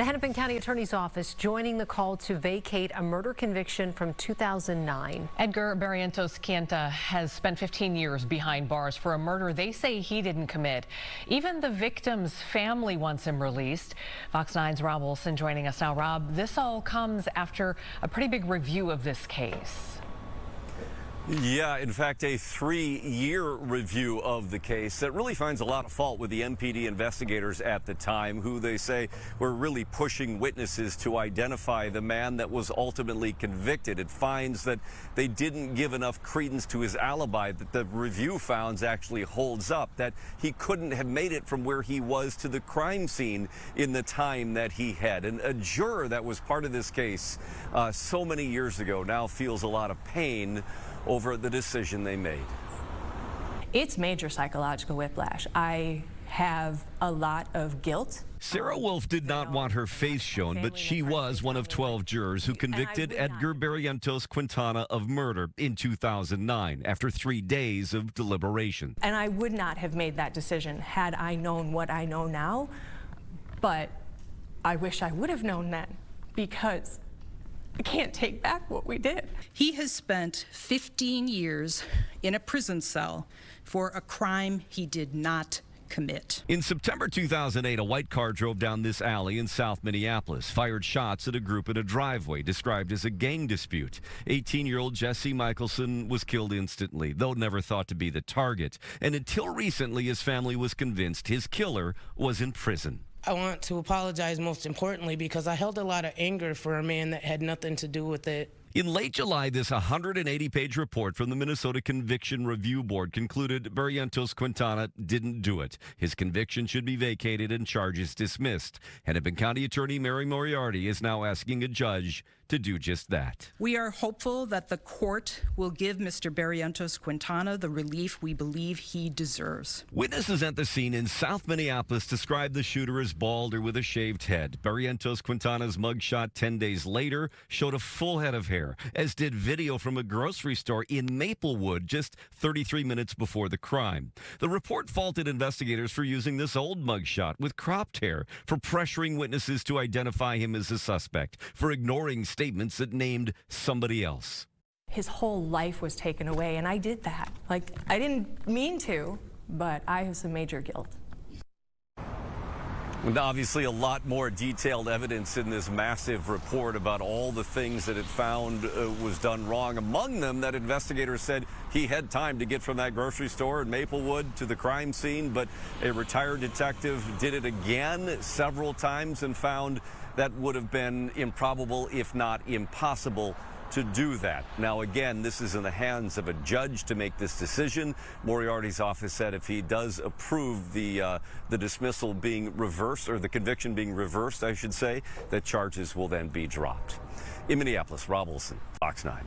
The Hennepin County Attorney's Office joining the call to vacate a murder conviction from 2009. Edgar Barrientos-Quintana has spent 15 years behind bars for a murder they say he didn't commit. Even the victim's family wants him released. Fox 9's Rob Olson joining us now. Rob, this all comes after a pretty big review of this case. Yeah, in fact, a 3-year review of the case that really finds a lot of fault with the MPD investigators at the time, who they say were really pushing witnesses to identify the man that was ultimately convicted. It finds that they didn't give enough credence to his alibi that the review found actually holds up, that he couldn't have made it from where he was to the crime scene in the time that he had. And a juror that was part of this case so many years ago now feels a lot of pain over the decision they made. It's major psychological whiplash. I have a lot of guilt. Sarah Wolf did not want her face shown, but she was one of 12 jurors who convicted Edgar Barrientos-Quintana of murder in 2009 after 3 days of deliberation. And I would not have made that decision had I known what I know now, but I wish I would have known then, because I can't take back what we did. He has spent 15 years in a prison cell for a crime he did not commit. In September 2008, a white car drove down this alley in South Minneapolis, fired shots at a group in a driveway described as a gang dispute. 18-year-old Jesse Mickelson was killed instantly, though never thought to be the target. And until recently, his family was convinced his killer was in prison. I want to apologize most importantly because I held a lot of anger for a man that had nothing to do with it. In late July, this 180-page report from the Minnesota Conviction Review Board concluded Barrientos-Quintana didn't do it. His conviction should be vacated and charges dismissed. Hennepin County Attorney Mary Moriarty is now asking a judge to do just that. We are hopeful that the court will give Mr. Barrientos-Quintana the relief we believe he deserves. Witnesses at the scene in South Minneapolis described the shooter as bald or with a shaved head. Barrientos-Quintana's mugshot 10 days later showed a full head of hair, as did video from a grocery store in Maplewood just 33 minutes before the crime. The report faulted investigators for using this old mugshot with cropped hair, for pressuring witnesses to identify him as a suspect, for ignoring statements that named somebody else. His whole life was taken away, and I did that. Like, I didn't mean to, but I have some major guilt. And obviously a lot more detailed evidence in this massive report about all the things that it found was done wrong. Among them, that investigators said he had time to get from that grocery store in Maplewood to the crime scene, but a retired detective did it again several times and found that would have been improbable, if not impossible, to do that. Now, again, this is in the hands of a judge to make this decision. Moriarty's office said if he does approve the dismissal being reversed, or the conviction being reversed, I should say, that charges will then be dropped. In Minneapolis, Rob Olson, Fox 9.